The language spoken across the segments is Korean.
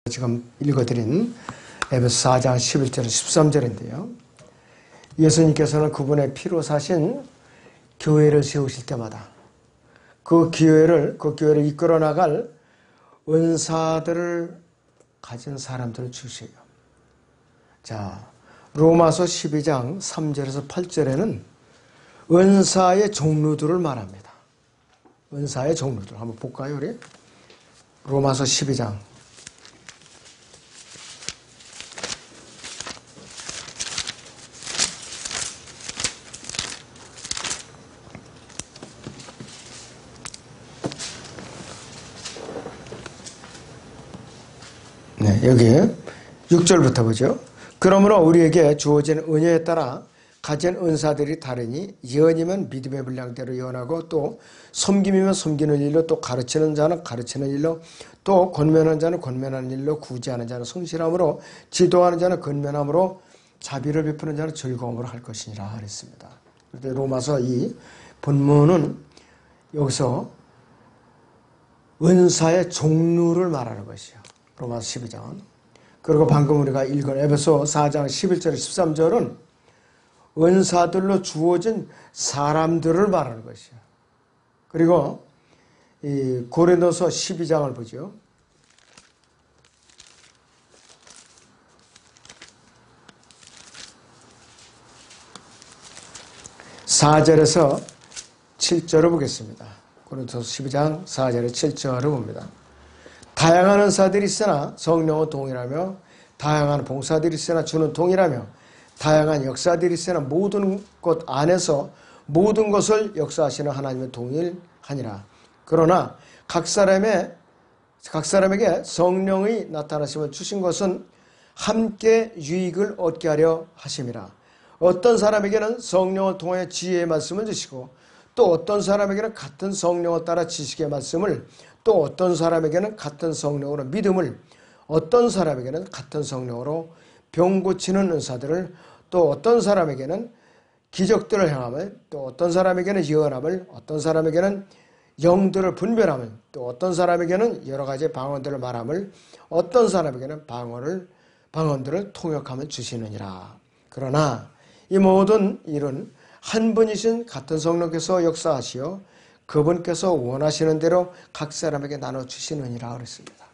지금 읽어드린 에베소 4장 11절 13절인데요. 예수님께서는 그분의 피로 사신 교회를 세우실 때마다 그 교회를 이끌어 나갈 은사들을 가진 사람들을 주세요. 자, 로마서 12장 3절에서 8절에는 은사의 종류들을 말합니다. 은사의 종류들 한번 볼까요, 우리? 로마서 12장 여기 6절부터 보죠. 그러므로 우리에게 주어진 은혜에 따라 가진 은사들이 다르니 예언이면 믿음의 분량대로 예언하고 또 섬김이면 섬기는 일로 또 가르치는 자는 가르치는 일로 또 권면하는 자는 권면하는 일로 구제하는 자는 성실함으로 지도하는 자는 근면함으로 자비를 베푸는 자는 즐거움으로 할 것이니라 그랬습니다. 그런데 로마서 이 본문은 여기서 은사의 종류를 말하는 것이요. 로마서 12장. 그리고 방금 우리가 읽은 에베소 4장 11절 13절은 은사들로 주어진 사람들을 말하는 것이에요. 그리고 이 고린도서 12장을 보죠. (4절에서) 7절을 보겠습니다. 고린도서 12장 4절에 7절을 봅니다. 다양한 은사들이 있으나 성령은 동일하며 다양한 봉사들이 있으나 주는 동일하며 다양한 역사들이 있으나 모든 것 안에서 모든 것을 역사하시는 하나님은 동일하니라. 그러나 각 사람에게 성령의 나타나심을 주신 것은 함께 유익을 얻게 하려 하심이라. 어떤 사람에게는 성령을 통해 지혜의 말씀을 주시고 또 어떤 사람에게는 같은 성령을 따라 지식의 말씀을 또 어떤 사람에게는 같은 성령으로 믿음을 어떤 사람에게는 같은 성령으로 병 고치는 은사들을 또 어떤 사람에게는 기적들을 행함을 또 어떤 사람에게는 예언함을 어떤 사람에게는 영들을 분별함을 또 어떤 사람에게는 여러 가지 방언들을 말함을 어떤 사람에게는 방언들을 통역함을 주시느니라. 그러나 이 모든 일은 한 분이신 같은 성령께서 역사하시어 그분께서 원하시는 대로 각 사람에게 나눠주시느니라 그랬습니다.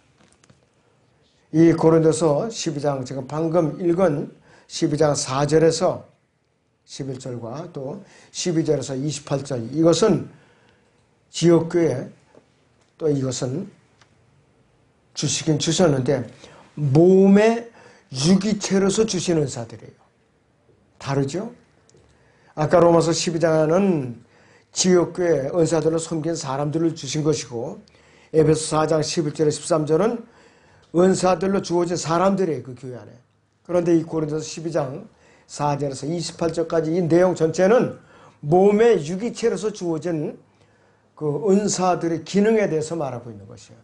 이 고린도서 12장 제가 방금 읽은 12장 4절에서 11절과 또 12절에서 28절 이것은 지역교회 또 이것은 주시긴 주셨는데 몸의 유기체로서 주시는 은사들이에요. 다르죠? 아까 로마서 12장은 지역교회 은사들로 섬긴 사람들을 주신 것이고 에베소 4장 11절에 13절은 은사들로 주어진 사람들이에요. 그 교회 안에. 그런데 이 고린도서 12장 4절에서 28절까지 이 내용 전체는 몸의 유기체로서 주어진 그 은사들의 기능에 대해서 말하고 있는 것이에요.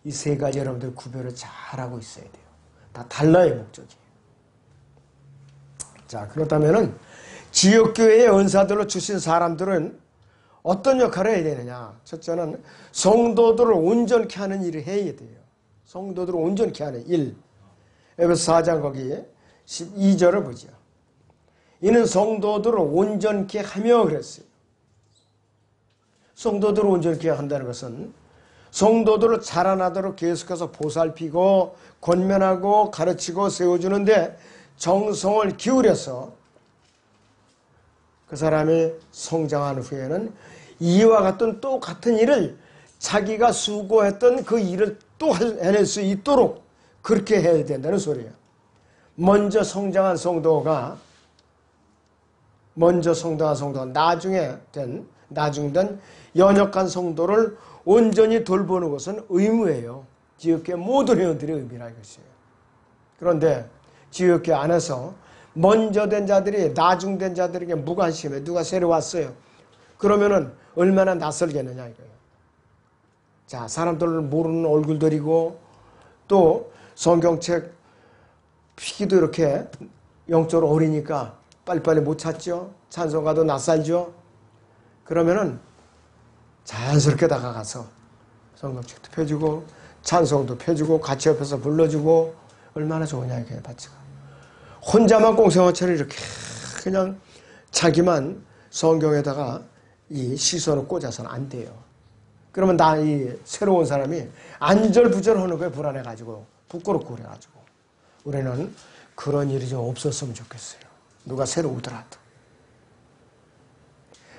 이 세 가지 여러분들 구별을 잘하고 있어야 돼요. 다 달라요, 목적이. 자, 그렇다면은 지역교회의 은사들로 주신 사람들은 어떤 역할을 해야 되느냐? 첫째는 성도들을 온전케 하는 일을 해야 돼요. 성도들을 온전케 하는 일. 에베소 4장 거기 12절을 보죠. 이는 성도들을 온전케 하며 그랬어요. 성도들을 온전케 한다는 것은 성도들을 자라나도록 계속해서 보살피고 권면하고 가르치고 세워주는데 정성을 기울여서 그 사람이 성장한 후에는 이와 같은 또 같은 일을 자기가 수고했던 그 일을 또 해낼 수 있도록 그렇게 해야 된다는 소리예요. 먼저 성장한 성도가 나중에 된 연역한 성도를 온전히 돌보는 것은 의무예요. 지역교회 모든 회원들의 의무라 이것이에요. 그런데 지역교회 안에서 먼저 된 자들이 나중된 자들에게 무관심해. 누가 새로 왔어요. 그러면은 얼마나 낯설겠느냐 이거예요. 자, 사람들을 모르는 얼굴들이고 또 성경책 피기도 이렇게 영적으로 어리니까 빨리빨리 못 찾죠. 찬송가도 낯설죠. 그러면은 자연스럽게 다가가서 성경책도 펴주고 찬송도 펴주고 같이 옆에서 불러주고 얼마나 좋으냐 이게 바치가. 혼자만 꽁생어처럼 이렇게 그냥 자기만 성경에다가 이 시선을 꽂아서는 안 돼요. 그러면 이 새로운 사람이 안절부절하는 거에 불안해가지고 부끄럽고 그래가지고 우리는 그런 일이 좀 없었으면 좋겠어요. 누가 새로 오더라도.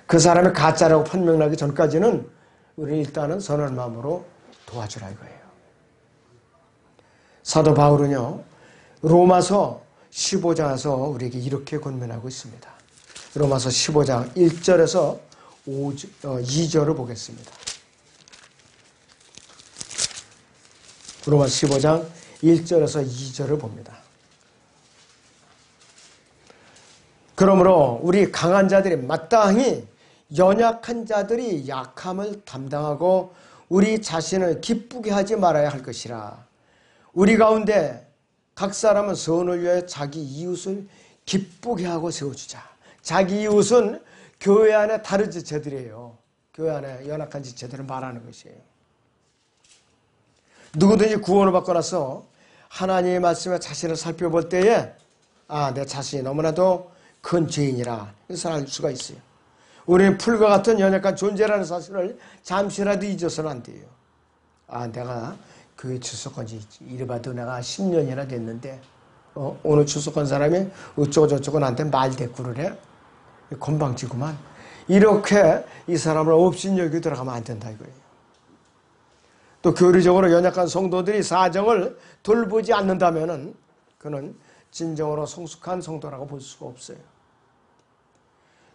그 사람이 가짜라고 판명나기 전까지는 우리는 일단은 선한 마음으로 도와주라 이거예요. 사도 바울은요, 로마서 15장에서 우리에게 이렇게 권면하고 있습니다. 로마서 15장 1절에서 2절을 보겠습니다. 로마서 15장 1절에서 2절을 봅니다. 그러므로 우리 강한 자들이 마땅히 연약한 자들이 약함을 담당하고 우리 자신을 기쁘게 하지 말아야 할 것이라. 우리 가운데 각 사람은 선을 위하여 자기 이웃을 기쁘게 하고 세워주자. 자기 이웃은 교회 안에 다른 지체들이에요. 교회 안에 연약한 지체들을 말하는 것이에요. 누구든지 구원을 받고 나서 하나님의 말씀에 자신을 살펴볼 때에 내 자신이 너무나도 큰 죄인이라 이것을 알 수가 있어요. 우리는 풀과 같은 연약한 존재라는 사실을 잠시라도 잊어서는 안 돼요. 내가 교회 출석한 지 이래봐도 내가 10년이나 됐는데 오늘 출석한 사람이 어쩌고 저쩌고 나한테 말대꾸를 해? 건방지구만. 이렇게 이 사람을 업신여기고 들어가면 안 된다 이거예요. 또 교리적으로 연약한 성도들이 사정을 돌보지 않는다면 그는 진정으로 성숙한 성도라고 볼 수가 없어요.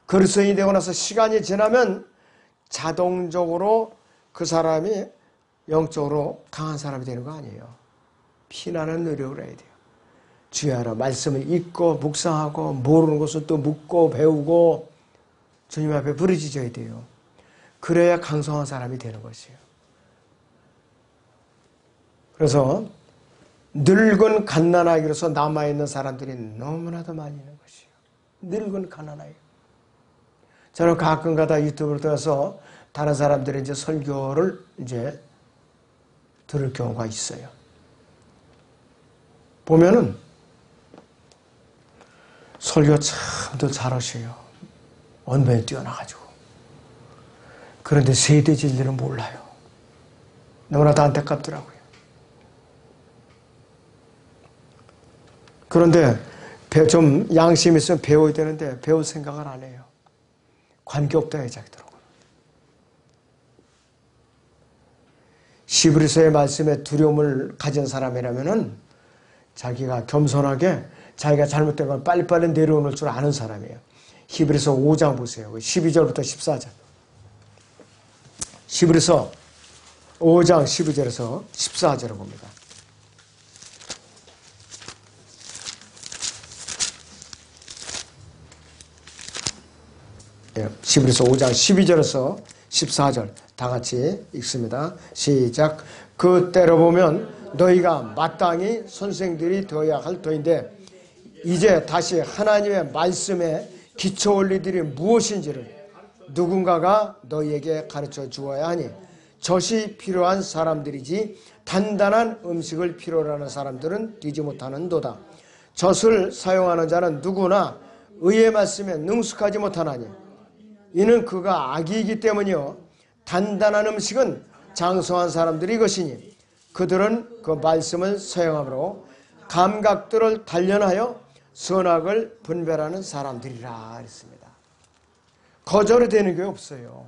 그리스도인이 되고 나서 시간이 지나면 자동적으로 그 사람이 영적으로 강한 사람이 되는 거 아니에요. 피나는 노력을 해야 돼요. 주의 알아 말씀을 읽고 묵상하고 모르는 것을 또 묻고 배우고 주님 앞에 부르짖어야 돼요. 그래야 강성한 사람이 되는 것이에요. 그래서 늙은 갓난아기로서 남아있는 사람들이 너무나도 많이 있는 것이에요. 늙은 갓난아기. 저는 가끔가다 유튜브를 통해서 다른 사람들의 이제 설교를 이제 들을 경우가 있어요. 보면은 설교 참도 잘하셔요. 언변이 뛰어나가지고. 그런데 세대 진리를 몰라요. 너무나도 안타깝더라고요. 그런데 좀 양심이 있으면 배워야 되는데 배울 생각을 안 해요. 관계없다 해자기더라고요. 히브리서의 말씀에 두려움을 가진 사람이라면은 자기가 겸손하게 자기가 잘못된 걸 빨리빨리 내려오는 줄 아는 사람이에요. 히브리서 5장 보세요. 12절부터 14절. 히브리서 5장 12절에서 14절을 봅니다. 히브리서 5장 12절에서 14절 다 같이 읽습니다. 시작. 그 때로 보면 너희가 마땅히 선생들이 되어야 할 터인데 이제 다시 하나님의 말씀에 기초 원리들이 무엇인지를 누군가가 너희에게 가르쳐 주어야 하니 젖이 필요한 사람들이지 단단한 음식을 필요로 하는 사람들은 뛰지 못하는도다. 젖을 사용하는 자는 누구나 의의 말씀에 능숙하지 못하나니 이는 그가 악이기 때문이요 단단한 음식은 장성한 사람들이 것이니 그들은 그 말씀을 사용함으로 감각들을 단련하여 선악을 분별하는 사람들이라 했습니다. 거절이 되는 게 없어요.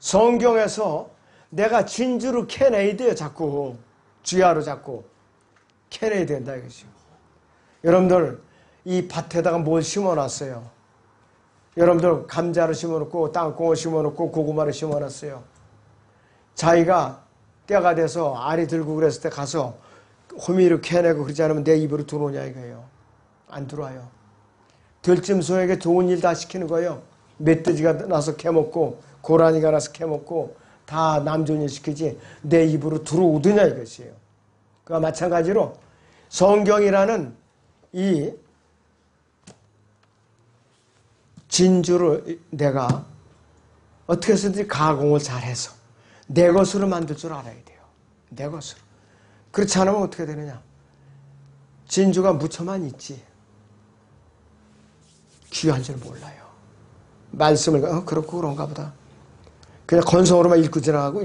성경에서 내가 진주로 캐내야 돼요. 자꾸 쥐하로 자꾸 캐내야 된다 이것이요. 여러분들 이 밭에다가 뭘 심어놨어요. 여러분들 감자를 심어놓고 땅콩을 심어놓고 고구마를 심어놨어요. 자기가 때가 돼서 알이 들고 그랬을 때 가서 호미를 캐내고 그러지 않으면 내 입으로 들어오냐 이거예요. 안 들어와요. 들짐승에게 좋은 일 다 시키는 거예요. 멧돼지가 나서 캐먹고 고라니가 나서 캐먹고 다 남 좋은 일 시키지 내 입으로 들어오더냐 이것이에요. 그와 마찬가지로 성경이라는 이 진주를 내가 어떻게 해서든지 가공을 잘해서 내 것으로 만들 줄 알아야 돼요. 내 것으로. 그렇지 않으면 어떻게 되느냐? 진주가 무쳐만 있지 귀한 줄 몰라요. 말씀을 그렇고 그런가 보다. 그냥 건성으로만 읽고 지나가고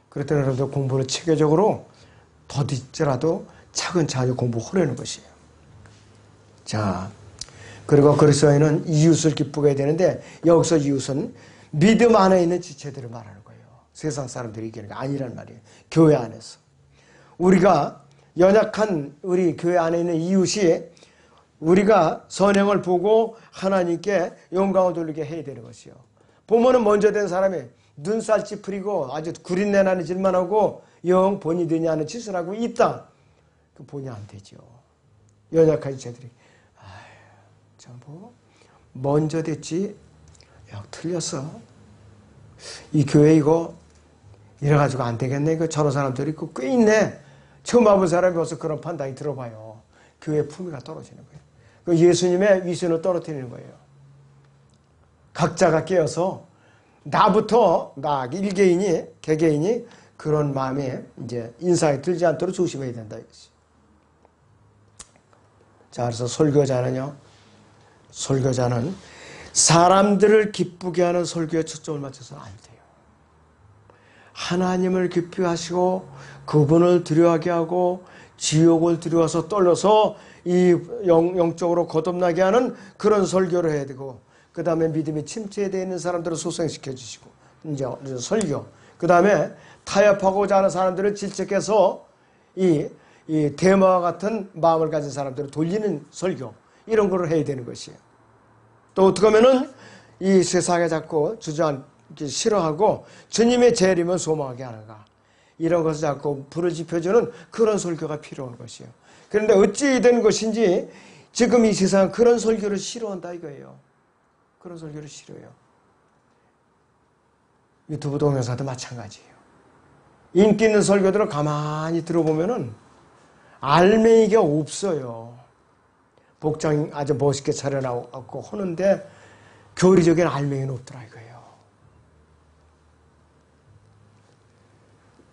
그랬더니 여러분들 공부를 체계적으로 더딜지라도 차근차근 공부하려는 것이에요. 자, 그리고 그리스도인은 이웃을 기쁘게 해야 되는데 여기서 이웃은 믿음 안에 있는 지체들을 말하는 거예요. 세상 사람들이 얘기하는 게 아니란 말이에요. 교회 안에서. 우리가 연약한 우리 교회 안에 있는 이웃이 우리가 선행을 보고 하나님께 영광을 돌리게 해야 되는 것이요. 보면은 먼저 된 사람이 눈살 찌푸리고 아주 구린내 나는 짓만 하고 영 본이 되냐 하는 짓을 하고 있다. 그 본이 안 되죠. 연약한 지체들이 먼저 됐지. 야, 틀렸어. 이 교회 이거 이래가지고 안 되겠네. 이거 저런 사람들이 있고 꽤 있네. 처음 와본 사람이 와서 그런 판단이 들어봐요. 교회 품위가 떨어지는 거예요. 그 예수님의 위선을 떨어뜨리는 거예요. 각자가 깨어서 나부터 나 일개인이 개개인이 그런 마음에 이제 인상이 들지 않도록 조심해야 된다 이것이. 자, 그래서 설교자는 사람들을 기쁘게 하는 설교에 초점을 맞춰서는 안 돼요. 하나님을 기쁘게 하시고 그분을 두려워하게 하고 지옥을 두려워서 떨려서 이 영적으로 거듭나게 하는 그런 설교를 해야 되고, 그 다음에 믿음이 침체되어 있는 사람들을 소생시켜 주시고, 이제 설교. 그 다음에 타협하고자 하는 사람들을 질책해서 이 대마와 같은 마음을 가진 사람들을 돌리는 설교. 이런 거를 해야 되는 것이에요. 또 어떻게 하면은 이 세상에 자꾸 주저앉기 싫어하고 주님의 재림을 소망하게 하는가. 이런 것을 자꾸 불을 지펴주는 그런 설교가 필요한 것이에요. 그런데 어찌 된 것인지 지금 이 세상은 그런 설교를 싫어한다 이거예요. 그런 설교를 싫어해요. 유튜브 동영상도 마찬가지예요. 인기 있는 설교들을 가만히 들어보면은 알맹이가 없어요. 복장 아주 멋있게 차려나오고 하는데 교리적인 알맹이는 없더라 이거예요.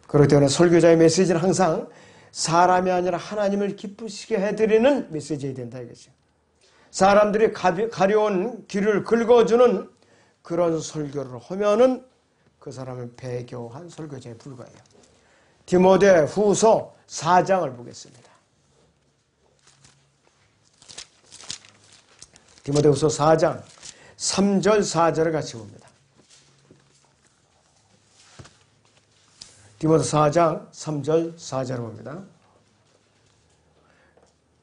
그렇기 때문에 설교자의 메시지는 항상 사람이 아니라 하나님을 기쁘시게 해드리는 메시지가 된다 이것이죠. 사람들이 가려운 길을 긁어주는 그런 설교를 하면은 그 사람은 배교한 설교자에 불과해요. 디모데 후서 4장을 보겠습니다. 디모데 후서 4장 3절 4절을 같이 봅니다. 디모데 4장 3절 4절을 봅니다.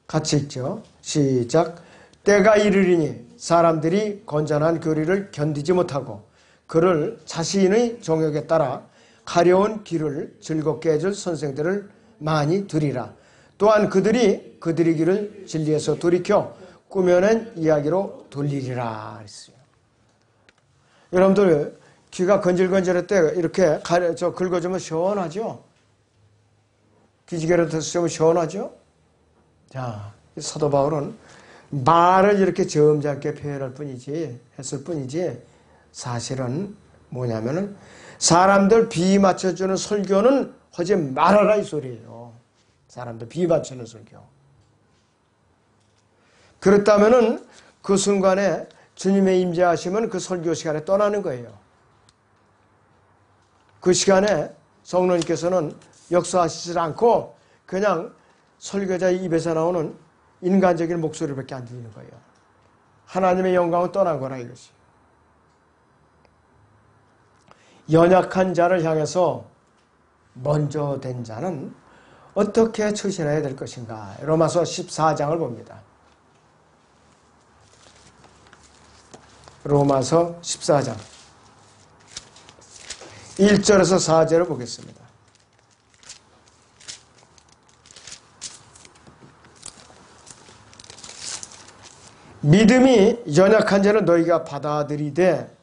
같이 읽죠. 시작. 때가 이르리니 사람들이 건전한 교리를 견디지 못하고 그를 자신의 정욕에 따라 가려운 길을 즐겁게 해줄 선생들을 많이 두리라. 또한 그들이 길을 진리에서 돌이켜 꾸며낸 이야기로 돌리리라 했어요. 여러분들 귀가 건질건질할 때 이렇게 긁어주면 시원하죠? 기지개를 드시면 시원하죠? 자, 사도 바울은 말을 이렇게 점잖게 했을 뿐이지 사실은 뭐냐면은 사람들 비 맞춰주는 설교는 하지 말아라 이 소리예요. 사람들 비 맞추는 설교. 그렇다면은 그 순간에 주님의 임재하시면 그 설교 시간에 떠나는 거예요. 그 시간에 성령님께서는 역사하시지 않고 그냥 설교자의 입에서 나오는 인간적인 목소리밖에 안 들리는 거예요. 하나님의 영광은 떠난 거라 이것이. 연약한 자를 향해서 먼저 된 자는 어떻게 처신해야 될 것인가. 로마서 14장을 봅니다. 로마서 14장 1절에서 4절을 보겠습니다. 믿음이 연약한 자는 너희가 받아들이되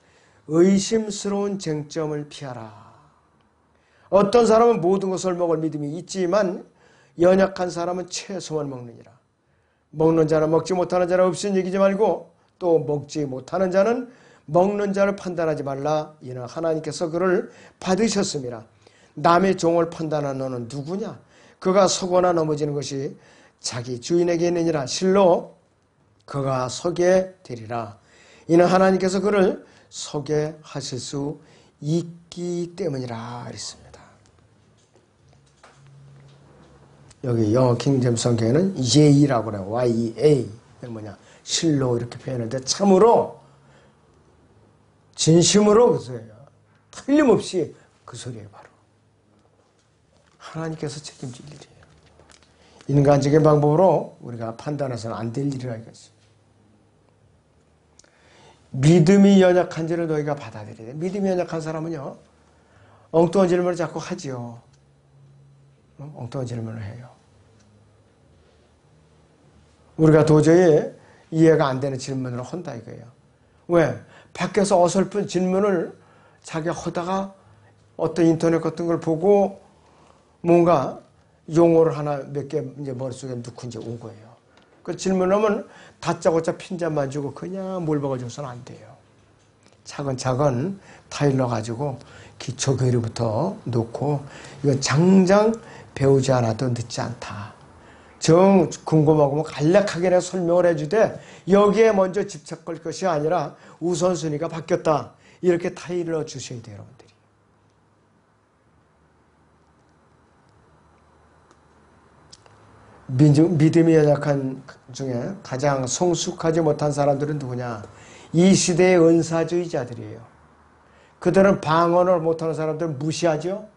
의심스러운 쟁점을 피하라. 어떤 사람은 모든 것을 먹을 믿음이 있지만 연약한 사람은 채소만 먹느니라. 먹는 자는 먹지 못하는 자는 없인 얘기지 말고 또 먹지 못하는 자는 먹는 자를 판단하지 말라. 이는 하나님께서 그를 받으셨음이라. 남의 종을 판단하는 너는 누구냐? 그가 서거나 넘어지는 것이 자기 주인에게 있느니라. 실로 그가 서게 되리라. 이는 하나님께서 그를 서게 하실 수 있기 때문이라 했습니다. 여기 영어 킹제임스 성경에는 예이라고 그래요. Y-E-A. 뭐냐? 실로 이렇게 표현하는데 참으로 진심으로 그 소리예요. 틀림없이 그 소리예요. 바로 하나님께서 책임질 일이에요. 인간적인 방법으로 우리가 판단해서는 안 될 일이라 이거지. 믿음이 연약한지를 너희가 받아들여야 돼. 믿음이 연약한 사람은요, 엉뚱한 질문을 자꾸 하지요. 엉뚱한 질문을 해요. 우리가 도저히 이해가 안 되는 질문을 한다 이거예요. 왜? 밖에서 어설픈 질문을 자기가 하다가 어떤 인터넷 같은 걸 보고 뭔가 용어를 하나 몇 개 이제 머릿속에 넣고 이제 온 거예요. 그 질문하면 다짜고짜 핀잔만 주고 그냥 뭘 먹어줘서는 안 돼요. 차근차근 타일러 가지고 기초 교리부터 놓고 이거 장장 배우지 않아도 늦지 않다. 정 궁금하고 간략하게 설명을 해주되 여기에 먼저 집착할 것이 아니라 우선순위가 바뀌었다. 이렇게 타일러 주셔야 돼요, 여러분들이. 믿음이 연약한 중에 가장 성숙하지 못한 사람들은 누구냐? 이 시대의 은사주의자들이에요. 그들은 방언을 못하는 사람들은 무시하죠.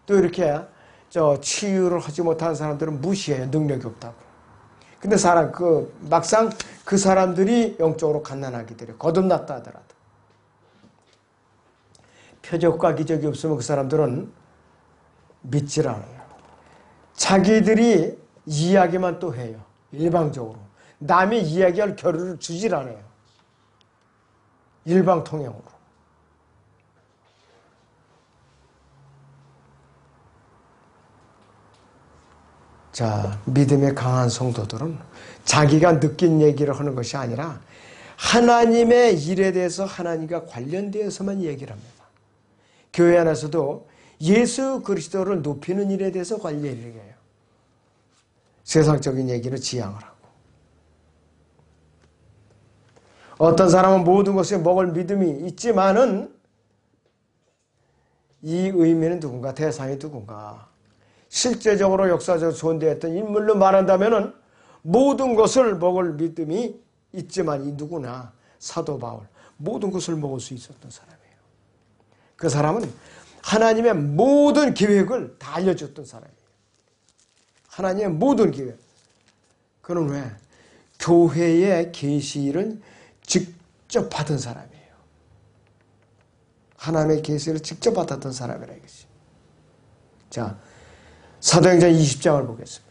또 이렇게 치유를 하지 못하는 사람들은 무시해요. 능력이 없다고. 근데 막상 그 사람들이 영적으로 갓난하게 돼요. 거듭났다 하더라도. 표적과 기적이 없으면 그 사람들은 믿질 않아요. 자기들이 이야기만 또 해요. 일방적으로. 남이 이야기할 겨를을 주질 않아요. 일방통행으로. 자, 믿음의 강한 성도들은 자기가 느낀 얘기를 하는 것이 아니라 하나님의 일에 대해서 하나님과 관련되어서만 얘기를 합니다. 교회 안에서도 예수 그리스도를 높이는 일에 대해서 관련 얘기해요. 세상적인 얘기를 지양을 하고. 어떤 사람은 모든 것에 먹을 믿음이 있지만은 이 의미는 누군가, 대상이 누군가. 실제적으로 역사적으로 존재했던 인물로 말한다면은 모든 것을 먹을 믿음이 있지만 이 누구나 사도 바울 모든 것을 먹을 수 있었던 사람이에요. 그 사람은 하나님의 모든 계획을 다 알려줬던 사람이에요. 하나님의 모든 계획. 그는 왜? 교회의 계시를 직접 받은 사람이에요. 하나님의 계시를 직접 받았던 사람이라 이거지. 자, 사도행전 20장을 보겠습니다.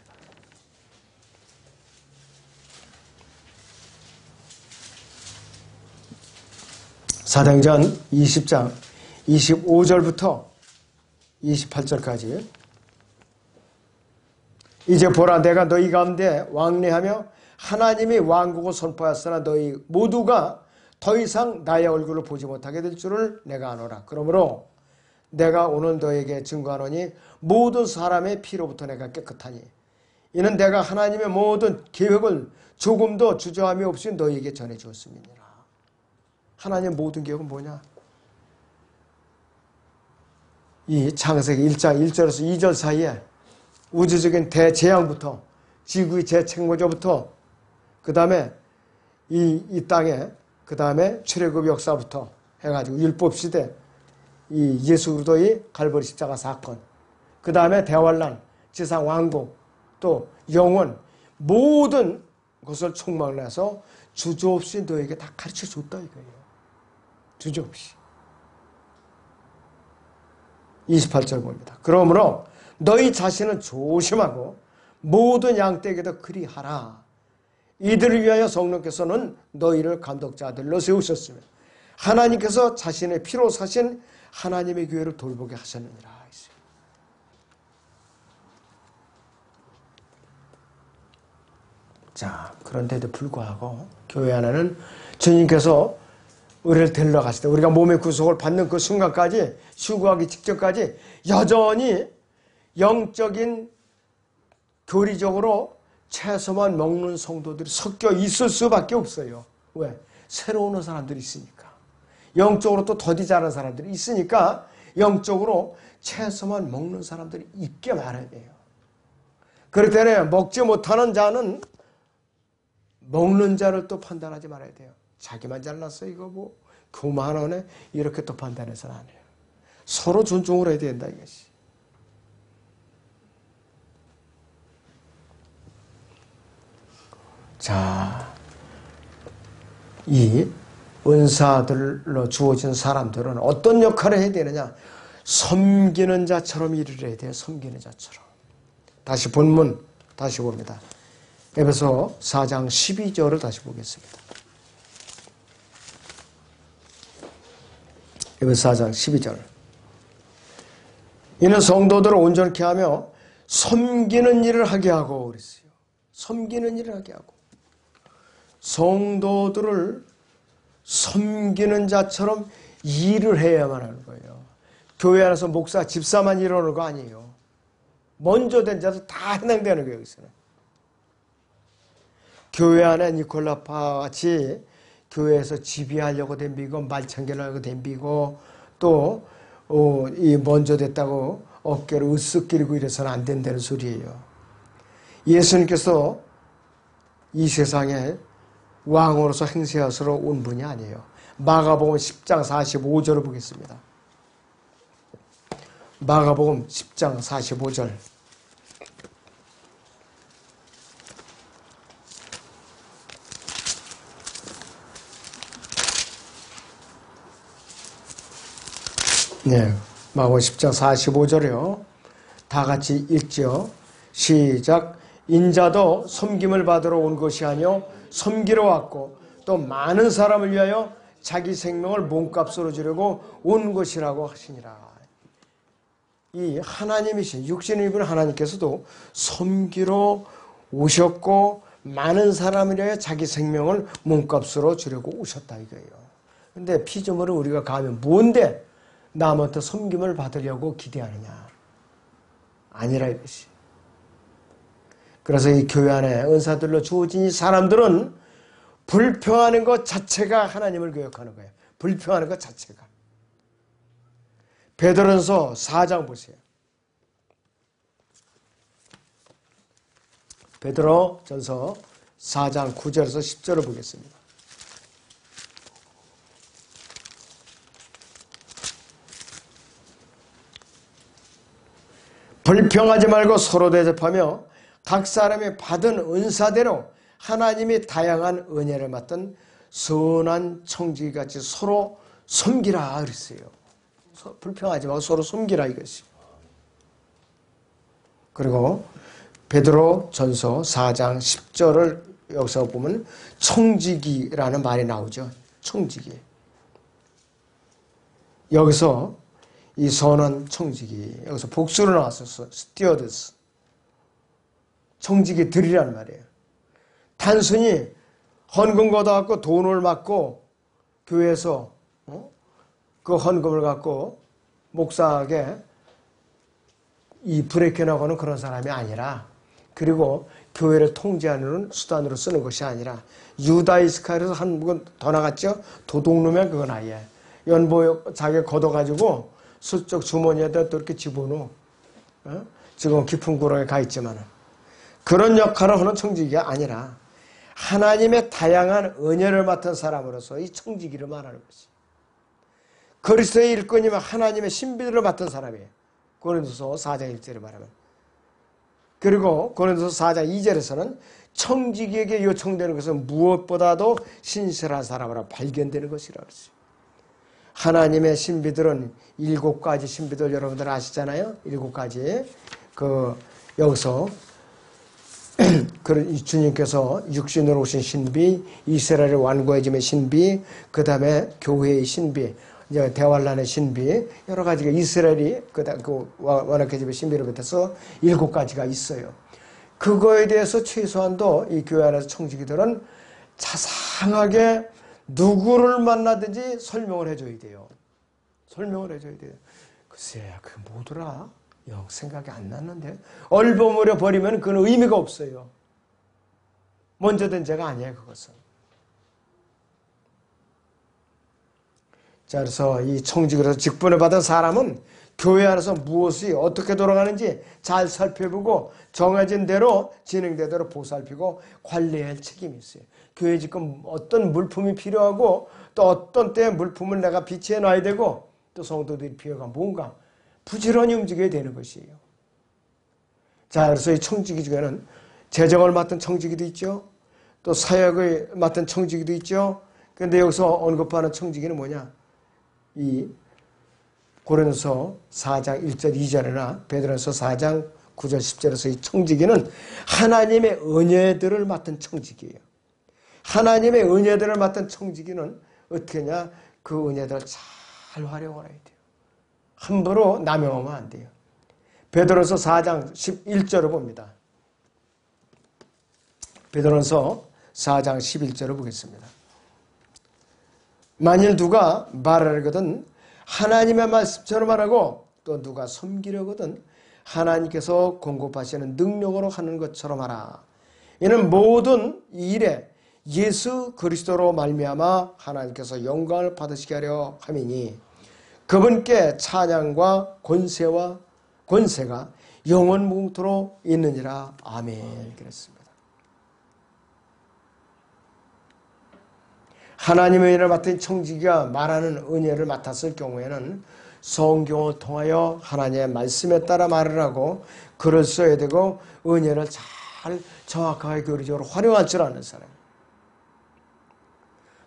사도행전 20장 25절부터 28절까지. 이제 보라, 내가 너희 가운데 왕래하며 하나님이 왕국을 선포하였으나 너희 모두가 더 이상 나의 얼굴을 보지 못하게 될 줄을 내가 아노라. 그러므로 내가 오늘 너에게 증거하노니 모든 사람의 피로부터 내가 깨끗하니 이는 내가 하나님의 모든 계획을 조금도 주저함이 없이 너에게 전해주었음이니라. 하나님의 모든 계획은 뭐냐? 이 창세기 1장 1절에서 2절 사이에 우주적인 대재앙부터 지구의 재창조부터 그 다음에 이 땅에 그 다음에 출애굽 역사부터 해가지고 율법시대 이 예수 그리스도의 갈보리 십자가 사건 그 다음에 대환란 지상 왕국 또 영원 모든 것을 총망을 해서 주저없이 너에게 다 가르쳐 줬다 이거예요. 주저없이. 28절 봅니다. 그러므로 너희 자신은 조심하고 모든 양떼에게도 그리하라. 이들을 위하여 성령께서는 너희를 감독자들로 세우셨으며 하나님께서 자신의 피로 사신 하나님의 교회를 돌보게 하셨느니라. 자, 그런데도 불구하고 교회 안에는 주님께서 우리를 데리러 갔을 때 우리가 몸의 구속을 받는 그 순간까지 휴거하기 직전까지 여전히 영적인 교리적으로 채소만 먹는 성도들이 섞여 있을 수밖에 없어요. 왜? 새로 오는 사람들이 있으니까. 영적으로 또 더디 자란 사람들이 있으니까 영적으로 채소만 먹는 사람들이 있게 마련이에요. 그렇기 때문에 먹지 못하는 자는 먹는 자를 또 판단하지 말아야 돼요. 자기만 잘났어 이거 뭐 교만하네 이렇게 또 판단해서는 안 해요. 서로 존중을 해야 된다 이것이. 자, 이 은사들로 주어진 사람들은 어떤 역할을 해야 되느냐? 섬기는 자처럼 일을 해야 돼요. 섬기는 자처럼. 다시 본문 다시 봅니다. 에베소 4장 12절을 다시 보겠습니다. 에베소 4장 12절. 이는 성도들을 온전케 하며 섬기는 일을 하게 하고 그랬어요. 섬기는 일을 하게 하고. 성도들을 섬기는 자처럼 일을 해야만 하는 거예요. 교회 안에서 목사, 집사만 이러는 거 아니에요. 먼저 된 자도 다 해당되는 거예요. 여기서는. 교회 안에 니콜라파 같이 교회에서 지배하려고 덤비고 말창결하려고 덤비고 또 이 먼저 됐다고 어깨를 으쓱 끼리고 이래서는 안 된다는 소리예요. 예수님께서 이 세상에 왕으로서 행세하시러 온 분이 아니에요. 마가복음 10장 45절을 보겠습니다. 마가복음 10장 45절. 네, 마가복음 10장 45절이요. 다 같이 읽죠. 시작. 인자도 섬김을 받으러 온 것이 아니요 섬기러 왔고 또 많은 사람을 위하여 자기 생명을 몸값으로 주려고 온 것이라고 하시니라. 이 하나님이신 육신을 입은 하나님께서도 섬기러 오셨고 많은 사람을 위하여 자기 생명을 몸값으로 주려고 오셨다 이거예요. 근데 피조물은 우리가 가면 뭔데 남한테 섬김을 받으려고 기대하느냐. 아니라 이것이. 그래서 이 교회 안에 은사들로 주어진 이 사람들은 불평하는 것 자체가 하나님을 교역하는 거예요. 불평하는 것 자체가. 베드로전서 4장 보세요. 베드로전서 4장 9절에서 10절을 보겠습니다. 불평하지 말고 서로 대접하며 각 사람이 받은 은사대로 하나님이 다양한 은혜를 맡은 선한 청지기같이 서로 섬기라 그랬어요. 불평하지 말고 서로 섬기라 이것이. 그리고 베드로전서 4장 10절을 여기서 보면 청지기라는 말이 나오죠. 청지기. 여기서 이 선한 청지기, 여기서 복수로 나왔었어. 스튜어드스. 청지기들이라는 말이에요. 단순히 헌금 걷어갖고 돈을 받고 교회에서 그 헌금을 갖고 목사에게 이 브레이크나고는 그런 사람이 아니라, 그리고 교회를 통제하는 수단으로 쓰는 것이 아니라, 유다 이스카리에서 한 분 더 나갔죠. 도둑놈이야 그건 아예. 연보 자기 걷어가지고 슬쩍 주머니에다 또 이렇게 집어넣어. 지금 깊은 구렁에 가 있지만 그런 역할을 하는 청지기가 아니라 하나님의 다양한 은혜를 맡은 사람으로서 이 청지기를 말하는 것이. 그리스도의 일꾼이면 하나님의 신비들을 맡은 사람이에요. 고린도서 4장 1절에 말하면. 그리고 고린도서 4장 2절에서는 청지기에게 요청되는 것은 무엇보다도 신실한 사람으로 발견되는 것이라고 했어요. 하나님의 신비들은 7가지 신비들 여러분들 아시잖아요. 7가지. 여기서 주님께서 육신으로 오신 신비, 이스라엘의 완고해짐의 신비, 그 다음에 교회의 신비, 이제 대환란의 신비, 여러 가지가 이스라엘이 완악해짐의 신비를 비롯해서 7가지가 있어요. 그거에 대해서 최소한도 이 교회 안에서 청지기들은 자상하게 누구를 만나든지 설명을 해줘야 돼요. 설명을 해줘야 돼요. 글쎄, 그게 뭐더라? 생각이 안 났는데. 얼버무려 버리면 그건 의미가 없어요. 먼저 된 죄가 아니에요, 그것은. 자, 그래서 이 청직으로서 직분을 받은 사람은 교회 안에서 무엇이 어떻게 돌아가는지 잘 살펴보고 정해진 대로 진행되도록 보살피고 관리해야 할 책임이 있어요. 교회 지금 어떤 물품이 필요하고 또 어떤 때에 물품을 내가 비치해 놔야 되고 또 성도들이 필요가 뭔가 부지런히 움직여야 되는 것이에요. 자, 그래서 이 청지기 중에는 재정을 맡은 청지기도 있죠. 또 사역을 맡은 청지기도 있죠. 그런데 여기서 언급하는 청지기는 뭐냐? 이 고린도서 4장 1절 2절이나 베드로서 4장 9절 10절에서 이 청지기는 하나님의 은혜들을 맡은 청지기예요. 하나님의 은혜들을 맡은 청지기는 어떻게 하냐? 그 은혜들을 잘 활용을 해야 돼요. 함부로 남용하면 안 돼요. 베드로서 4장 11절을 봅니다. 베드로서 4장 11절을 보겠습니다. 만일 누가 말하려거든 하나님의 말씀처럼 하라고 또 누가 섬기려거든 하나님께서 공급하시는 능력으로 하는 것처럼 하라. 이는 모든 일에 예수 그리스도로 말미암아 하나님께서 영광을 받으시게 하려 함이니 그분께 찬양과 권세가 영원 무궁토록 있느니라. 아멘. 그랬습니다. 하나님의 은혜를 맡은 청지기가 말하는 은혜를 맡았을 경우에는 성경을 통하여 하나님의 말씀에 따라 말을 하고 글을 써야 되고 은혜를 잘 정확하게 교리적으로 활용할 줄 아는 사람.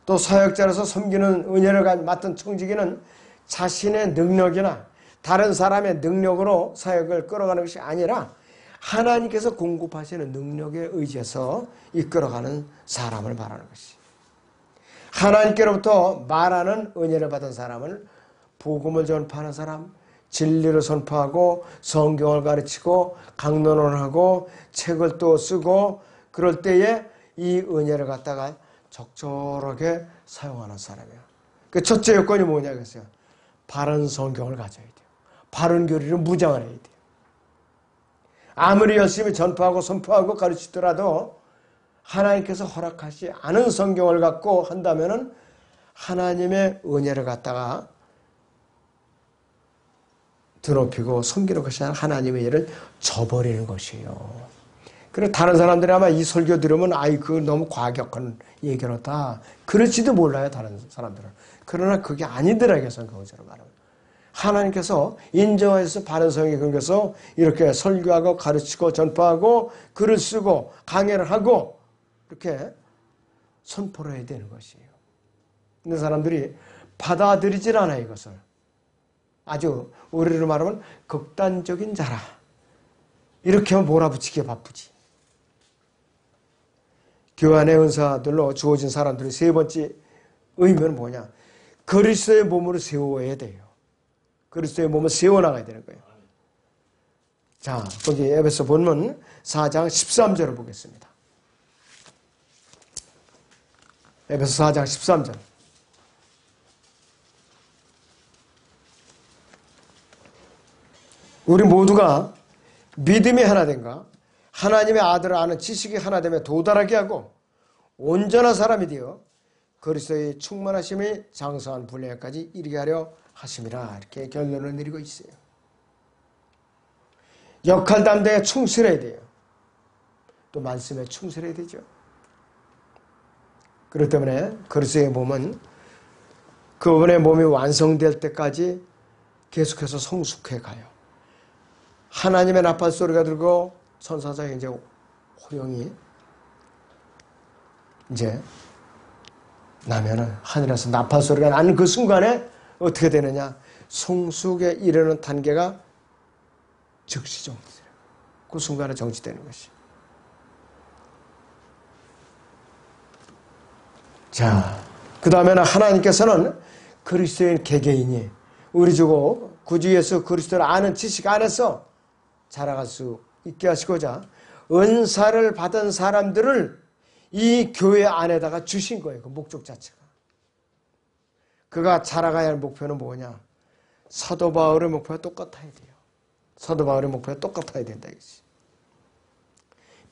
또 사역자로서 섬기는 은혜를 맡은 청지기는 자신의 능력이나 다른 사람의 능력으로 사역을 끌어가는 것이 아니라 하나님께서 공급하시는 능력에 의지해서 이끌어가는 사람을 말하는 것이. 하나님께로부터 말하는 은혜를 받은 사람은 복음을 전파하는 사람, 진리를 선포하고 성경을 가르치고 강론을 하고 책을 또 쓰고 그럴 때에 이 은혜를 갖다가 적절하게 사용하는 사람이에요. 그 첫째 요건이 뭐냐겠어요? 바른 성경을 가져야 돼요. 바른 교리를 무장을 해야 돼요. 아무리 열심히 전파하고 선포하고 가르치더라도 하나님께서 허락하지 않은 성경을 갖고 한다면은 하나님의 은혜를 갖다가 드높이고 섬기는 것이 아니라 하나님의 일을 저버리는 것이에요. 그래 다른 사람들이 아마 이 설교 들으면 아이 그거 너무 과격한 얘기로다. 그럴지도 몰라요 다른 사람들은. 그러나 그게 아니더라고요 성경적으로 말하면. 하나님께서 인정해서 바른 성경에 근거해서 이렇게 설교하고 가르치고 전파하고 글을 쓰고 강해를 하고 이렇게 선포를 해야 되는 것이에요. 근데 사람들이 받아들이질 않아요 이것을. 아주 우리로 말하면 극단적인 자라. 이렇게 하면 몰아붙이기에 바쁘지. 교환의 은사들로 주어진 사람들의 세 번째 의미는 뭐냐? 그리스도의 몸으로 세워야 돼요. 그리스도의 몸을 세워나가야 되는 거예요. 자, 거기 에베소 본문 4장 13절을 보겠습니다. 에베소 4장 13절. 우리 모두가 믿음이 하나됨과 하나님의 아들을 아는 지식이 하나됨에 도달하게 하고 온전한 사람이 되어 그리스도의 충만하심이 장성한 분량까지 이르게 하려 하심이라. 이렇게 결론을 내리고 있어요. 역할 담당에 충실해야 돼요. 또 말씀에 충실해야 되죠. 그렇기 때문에 그리스도의 몸은 그분의 몸이 완성될 때까지 계속해서 성숙해 가요. 하나님의 나팔 소리가 들고 천사장이 이제 호령이 이제 나면은 하늘에서 나팔 소리가 나는 그 순간에 어떻게 되느냐? 성숙에 이르는 단계가 즉시 정지돼요. 그 순간에 정지되는 것이. 자, 그 다음에는 하나님께서는 그리스도인 개개인이 우리 주고 구주 예수 그리스도를 아는 지식 안에서 자라갈 수 있게 하시고자 은사를 받은 사람들을 이 교회 안에다가 주신 거예요. 그 목적 자체가. 그가 자라가야 할 목표는 뭐냐? 사도 바울의 목표와 똑같아야 돼요. 사도 바울의 목표와 똑같아야 된다 이거지.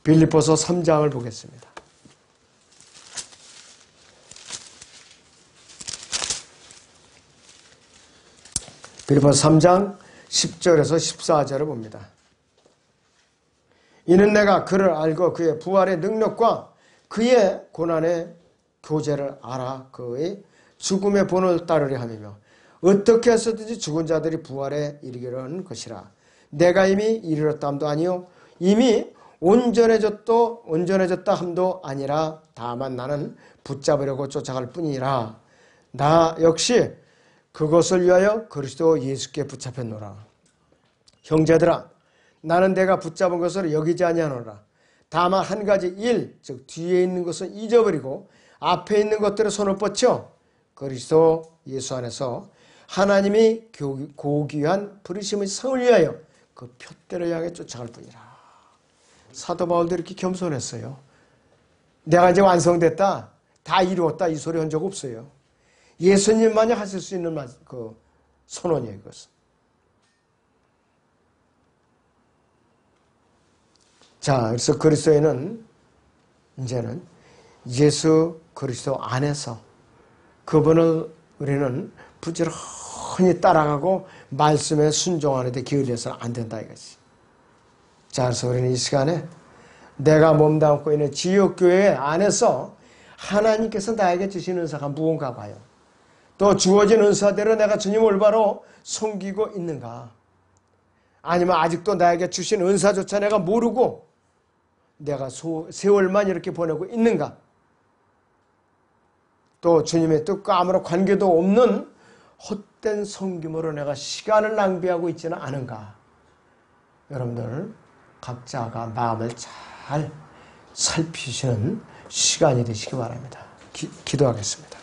빌립보서 3장을 보겠습니다. 빌립보서 3장 10절에서 14절을 봅니다. 이는 내가 그를 알고 그의 부활의 능력과 그의 고난의 교제를 알아 그의 죽음의 본을 따르려 함이며 어떻게 해서든지 죽은 자들이 부활에 이르기를 것이라. 내가 이미 이르렀다함도 아니요 이미 온전해졌다 함도 아니라 다만 나는 붙잡으려고 쫓아갈 뿐이라. 나 역시 그것을 위하여 그리스도 예수께 붙잡혔노라. 형제들아 나는 내가 붙잡은 것을 여기지 아니하노라. 다만 한 가지 일, 즉 뒤에 있는 것은 잊어버리고 앞에 있는 것들에 손을 뻗쳐 그리스도 예수 안에서 하나님이 고귀한 부르심의 성을 위하여 그 표대를 향해 쫓아갈 뿐이라. 사도 바울도 이렇게 겸손했어요. 내가 이제 완성됐다, 다 이루었다 이 소리 한 적 없어요. 예수님만이 하실 수 있는 그 선언이에요. 이것은. 자, 그래서 그리스도인은 이제는 예수 그리스도 안에서 그분을 우리는 부지런히 따라가고 말씀에 순종하는 데 기울여서는 안 된다 이것이. 자, 그래서 우리는 이 시간에 내가 몸담고 있는 지역교회 안에서 하나님께서 나에게 주신 은사가 무언가 봐요. 또 주어진 은사대로 내가 주님 올바로 섬기고 있는가? 아니면 아직도 나에게 주신 은사조차 내가 모르고 내가 세월만 이렇게 보내고 있는가? 또 주님의 뜻과 아무런 관계도 없는 헛된 섬김으로 내가 시간을 낭비하고 있지는 않은가? 여러분들 각자가 마음을 잘 살피시는 시간이 되시기 바랍니다. 기도하겠습니다.